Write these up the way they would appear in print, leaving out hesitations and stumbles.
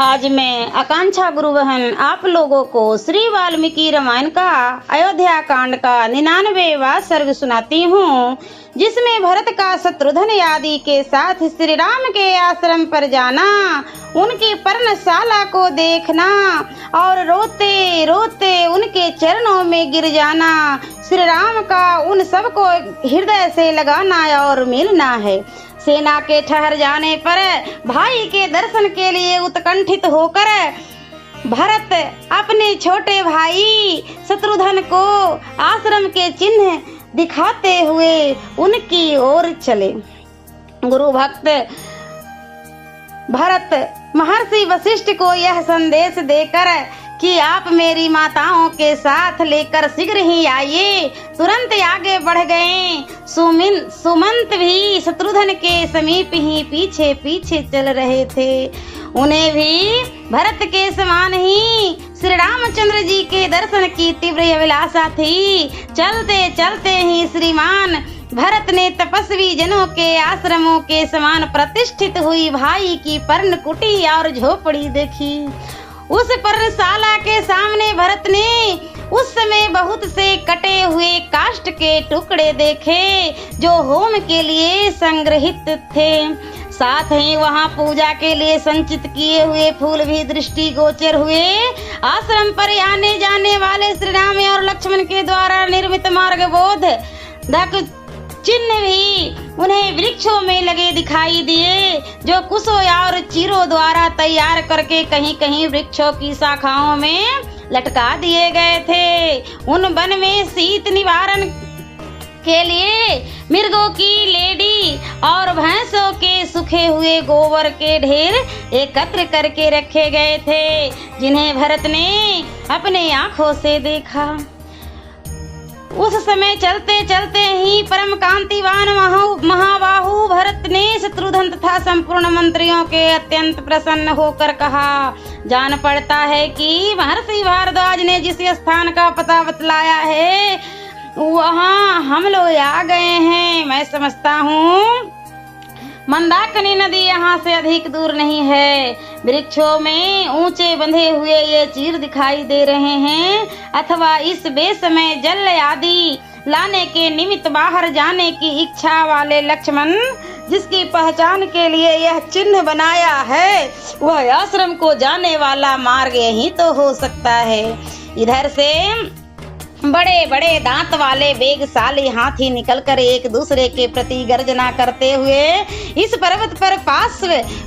आज मैं आकांक्षा गुरु बहन आप लोगों को श्री वाल्मीकि रामायण का अयोध्या कांड का 99वां सर्ग सुनाती हूँ, जिसमें भरत का शत्रुघ्न आदि के साथ श्री राम के आश्रम पर जाना, उनकी पर्णशाला को देखना और रोते रोते उनके चरणों में गिर जाना, श्री राम का उन सबको हृदय से लगाना और मिलना है। सेना के ठहर जाने पर भाई के दर्शन के लिए उत्कंठित होकर भरत अपने छोटे भाई शत्रुघ्न को आश्रम के चिन्ह दिखाते हुए उनकी ओर चले। गुरु भक्त भरत महर्षि वशिष्ठ को यह संदेश देकर कि आप मेरी माताओं के साथ लेकर शीघ्र ही आइए, तुरंत आगे बढ़ गए। सुमंत भी शत्रुघ्न के समीप ही पीछे पीछे चल रहे थे। उन्हें भी भरत के समान ही श्री रामचंद्र जी के दर्शन की तीव्र अभिलाषा थी। चलते चलते ही श्रीमान भरत ने तपस्वी जनों के आश्रमों के समान प्रतिष्ठित हुई भाई की पर्णकुटी और झोपड़ी देखी। उस पर्णशाला के सामने भरत ने उस समय बहुत से कटे हुए काष्ठ के टुकड़े देखे जो होम के लिए संग्रहित थे। साथ ही वहां पूजा के लिए संचित किए हुए फूल भी दृष्टिगोचर हुए। आश्रम पर आने जाने वाले श्री राम और लक्ष्मण के द्वारा निर्मित मार्ग बोध चिन्ह भी उन्हें वृक्षों में लगे दिखाई दिए, जो कुशों और चीरों द्वारा तैयार करके कहीं कहीं वृक्षों की शाखाओं में लटका दिए गए थे। उन वन में शीत निवारण के लिए मृगों की लेडी और भैंसों के सूखे हुए गोबर के ढेर एकत्र करके रखे गए थे, जिन्हें भरत ने अपने आंखों से देखा। उस समय चलते चलते ही परम कांतिवान महाबाहु भरत ने शत्रुघ्न तथा संपूर्ण मंत्रियों के अत्यंत प्रसन्न होकर कहा, जान पड़ता है कि महर्षि भारद्वाज ने जिस स्थान का पता बतलाया है वहां हम लोग आ गए हैं। मैं समझता हूँ मंदाकिनी नदी यहाँ से अधिक दूर नहीं है। वृक्षों में ऊंचे बंधे हुए ये चीर दिखाई दे रहे हैं, अथवा इस बेसमय जल आदि लाने के निमित्त बाहर जाने की इच्छा वाले लक्ष्मण जिसकी पहचान के लिए यह चिन्ह बनाया है, वह आश्रम को जाने वाला मार्ग यही तो हो सकता है। इधर से बड़े बड़े दांत वाले वेगशाली हाथी निकलकर एक दूसरे के प्रति गर्जना करते हुए इस पर्वत पर पास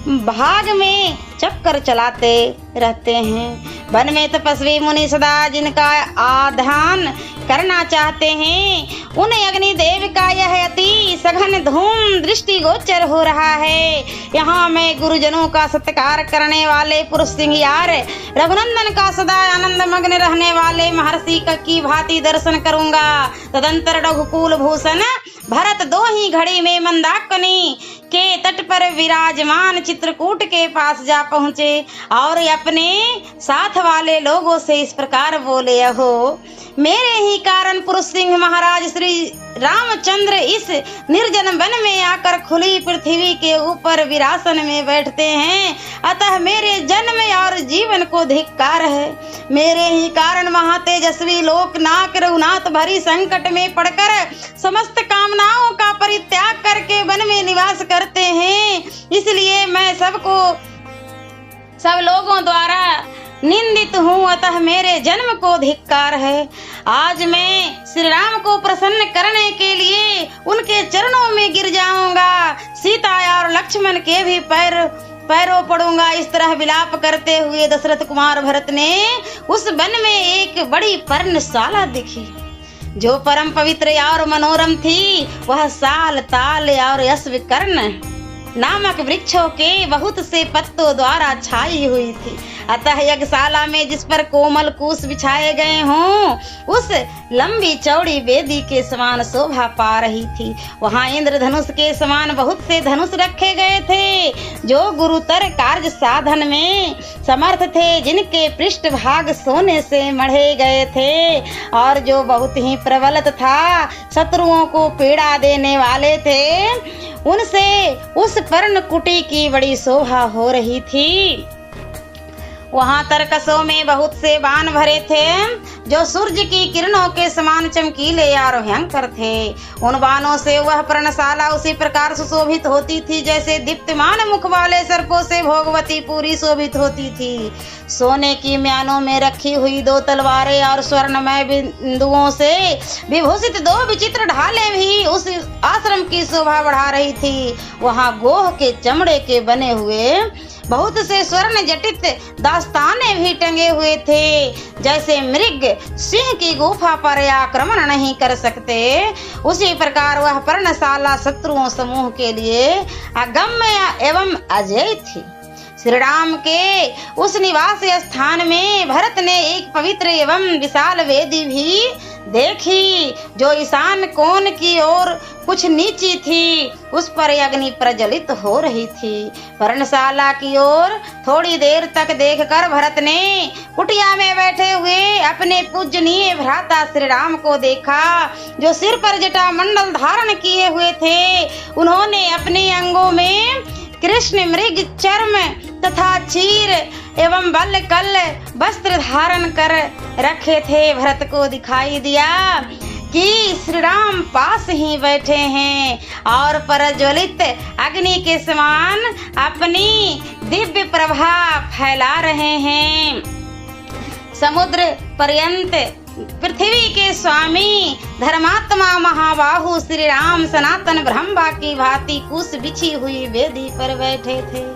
भाग में चक्कर चलाते रहते हैं। वन में तपस्वी मुनि सदा जिनका आधान करना चाहते हैं, उन अग्निदेव का यह अति सघन धूम दृष्टिगोचर हो रहा है। यहाँ मैं गुरुजनों का सत्कार करने वाले पुरुष सिंह यार रघुनंदन का सदा आनंद मग्न रहने वाले महर्षि की भांति दर्शन करूंगा। तदंतर रघुकुल भूषण भरत दो ही घड़ी में मंदाकिनी के तट पर विराजमान चित्रकूट के पास जा पहुँचे और अपने साथ वाले लोगों से इस प्रकार बोले, हो मेरे ही कारण पुरुष सिंह महाराज श्री रामचंद्र इस निर्जन वन में आकर खुली पृथ्वी के ऊपर विरासन में बैठते हैं, अतः मेरे जन्म और जीवन को धिक्कार है। मेरे ही कारण महातेजस्वी लोकनाथ रघुनाथ भरी संकट में पड़कर समस्त कामनाओं का परित्याग करके वन में निवास करते हैं, इसलिए मैं सब लोगों द्वारा निंदित हूँ, अतः मेरे जन्म को धिक्कार है। आज मैं श्री राम को प्रसन्न करने के लिए उनके चरणों में गिर जाऊंगा, सीता और लक्ष्मण के भी पैरों पड़ूंगा। इस तरह विलाप करते हुए दशरथ कुमार भरत ने उस वन में एक बड़ी पर्णशाला देखी, जो परम पवित्र और मनोरम थी। वह साल ताल और अश्वकर्ण नामक वृक्षों के बहुत से पत्तों द्वारा छाई हुई थी। अतः यज्ञशाला में जिस पर कोमल कुश बिछाए गए हों, उस लंबी चौड़ी वेदी के समान शोभा पा रही थी। वहां इंद्रधनुष के समान बहुत से धनुष रखे गए थे, जो गुरुतर कार्य साधन में समर्थ थे, जिनके पृष्ठ भाग सोने से मढ़े गए थे और जो बहुत ही प्रबल था, शत्रुओं को पीड़ा देने वाले थे। उनसे उस पर्णकुटी की बड़ी शोभा हो रही थी। वहां तरकसों में बहुत से बाण भरे थे जो सूर्य की किरणों के समान चमकीले और भयंकर थे। उन बाणों से वह पर्णशाला उसी प्रकार सुशोभित होती थी जैसे दीप्तमान मुख वाले सर्पों से भोगवती पूरी शोभित होती थी। सोने की म्यानों में रखी हुई 2 तलवारें और स्वर्णमय बिंदुओं से विभूषित 2 विचित्र ढालें भी उस आश्रम की शोभा बढ़ा रही थी। वहां गोह के चमड़े के बने हुए बहुत से स्वर्ण जटित दास्ताने भी टंगे हुए थे। जैसे मृग सिंह की गुफा पर आक्रमण नहीं कर सकते, उसी प्रकार वह पर्णशाला शत्रुओं समूह के लिए अगम्य एवं अजय थी। श्री राम के उस निवास स्थान में भरत ने एक पवित्र एवं विशाल वेदी भी देखी जो ईशान कोण की ओर कुछ नीची थी। उस पर अग्नि प्रज्वलित हो रही थी। पर्णशाला की ओर थोड़ी देर तक देखकर भरत ने कुटिया में बैठे हुए अपने पूजनीय भ्राता श्री राम को देखा जो सिर पर जटा मंडल धारण किए हुए थे। उन्होंने अपने अंगों में कृष्ण मृग चर्म तथा चीर एवं बल कल वस्त्र धारण कर रखे थे। भरत को दिखाई दिया कि श्री राम पास ही बैठे हैं और प्रज्वलित अग्नि के समान अपनी दिव्य प्रभा फैला रहे हैं। समुद्र पर्यंत पृथ्वी के स्वामी धर्मात्मा महाबाहु श्री राम सनातन ब्रह्मा की भांति कुश बिछी हुई वेदी पर बैठे थे।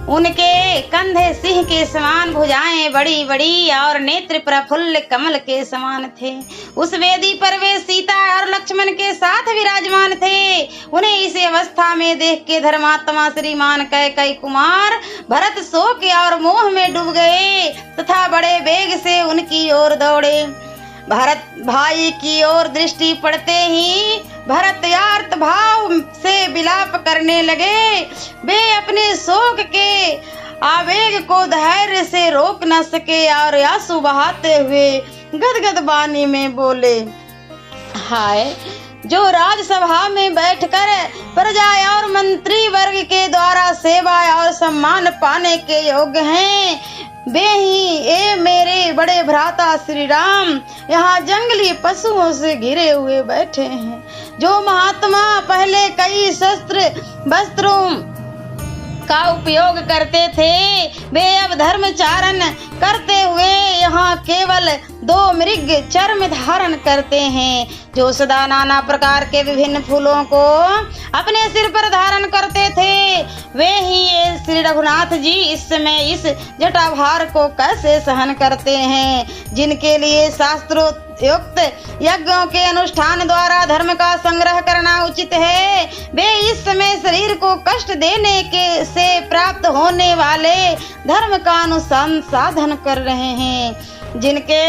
उनके कंधे सिंह के समान, भुजाएं बड़ी बड़ी और नेत्र प्रफुल्ल कमल के समान थे। उस वेदी पर वे सीता और लक्ष्मण के साथ विराजमान थे। उन्हें इस अवस्था में देख के धर्मात्मा श्रीमान कैकेयी कुमार भरत शोक और मोह में डूब गए तथा बड़े वेग से उनकी ओर दौड़े। भरत भाई की ओर दृष्टि पड़ते ही भरत यार्त भाव से विलाप करने लगे। वे अपने शोक के आवेग को धैर्य से रोक न सके और आंसू बहाते हुए गदगद वाणी में बोले, हाय जो राजसभा में बैठकर प्रजा और मंत्री वर्ग के द्वारा सेवा और सम्मान पाने के योग्य हैं, वे ही ए मेरे बड़े भ्राता श्री राम यहाँ जंगली पशुओं से घिरे हुए बैठे हैं। जो महात्मा पहले कई शस्त्र वस्त्रों का उपयोग करते थे, वे अब धर्मचारण करते हुए यहाँ केवल 2 मृग चर्म धारण करते हैं। जो सदा नाना प्रकार के विभिन्न फूलों को अपने सिर पर धारण करते थे, वे ही ये श्री रघुनाथ जी इस समय इस जटाभार को कैसे सहन करते हैं। जिनके लिए शास्त्रोक्त यज्ञों के अनुष्ठान द्वारा धर्म का संग्रह करना उचित है, वे इस समय शरीर को कष्ट देने के से प्राप्त होने वाले धर्म का अनुसंधान कर रहे हैं। जिनके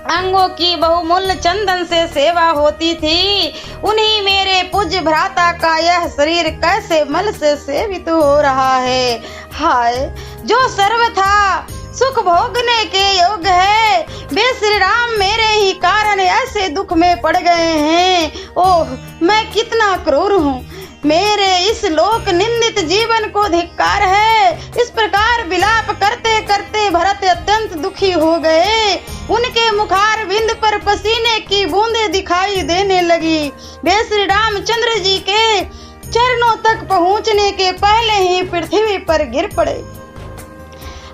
अंगों की बहुमूल्य चंदन से सेवा होती थी, उन्हीं मेरे पूज्य भ्राता का यह शरीर कैसे मल से सेवित हो रहा है। हाय जो सर्वथा सुख भोगने के योग्य है, वे श्री राम मेरे ही कारण ऐसे दुख में पड़ गए हैं। ओह मैं कितना क्रूर हूँ, मेरे इस लोक निंदित जीवन को धिक्कार है। इस प्रकार विलाप करते करते भरत अत्यंत दुखी हो गए। उनके मुखार बिंद पर पसीने की बूंदें दिखाई देने लगी। वे श्री रामचंद्र जी के चरणों तक पहुंचने के पहले ही पृथ्वी पर गिर पड़े।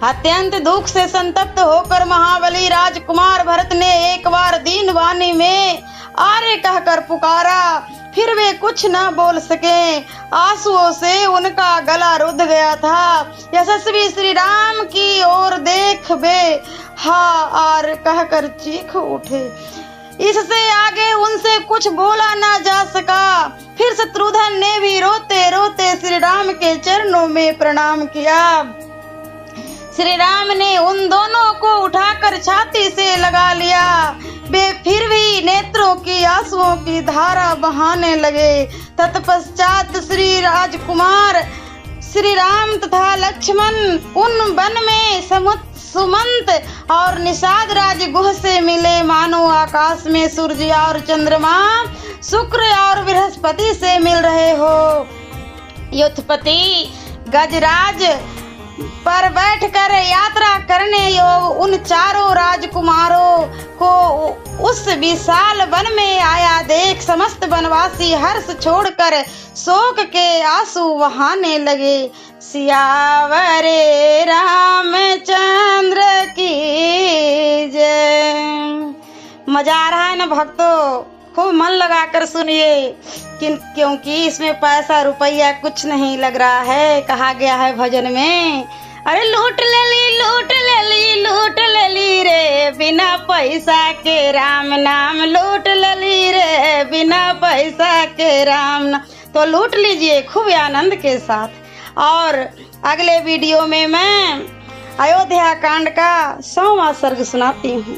अत्यंत दुख से संतप्त होकर महाबली राजकुमार भरत ने एक बार दीन वाणी में आरे कहकर पुकारा, फिर वे कुछ न बोल सके। आंसुओं से उनका गला रुध गया था। यशस्वी श्री राम की ओर देख वे हा आर कहकर चीख उठे। इससे आगे उनसे कुछ बोला ना जा सका। फिर शत्रुघ्न ने भी रोते रोते श्री राम के चरणों में प्रणाम किया। श्री राम ने उन दोनों को उठाकर छाती से लगा लिया। वे फिर भी नेत्रों की आंसुओं की धारा बहाने लगे। तत्पश्चात श्री राजकुमार श्री राम तथा लक्ष्मण उन वन में सुमंत और निषाद राजगुह से मिले, मानो आकाश में सूर्य और चंद्रमा शुक्र और बृहस्पति से मिल रहे हो। युद्धपति गजराज पर बैठकर यात्रा करने योग उन चारों राजकुमारों को उस विशाल वन में आया देख समस्त वनवासी हर्ष छोड़कर शोक के आंसू बहाने लगे। सियावरे रामचंद्र की जय। मजा आ रहा है ना भक्तों, खूब मन लगाकर सुनिए क्योंकि इसमें पैसा रुपया कुछ नहीं लग रहा है। कहा गया है भजन में, अरे लूट ले ली लूट ले ली लूट ले ली रे बिना पैसा के राम नाम, लूट ले ली रे बिना पैसा के राम नाम। तो लूट लीजिए खूब आनंद के साथ। और अगले वीडियो में मैं अयोध्या कांड का 100वां सर्ग सुनाती हूँ।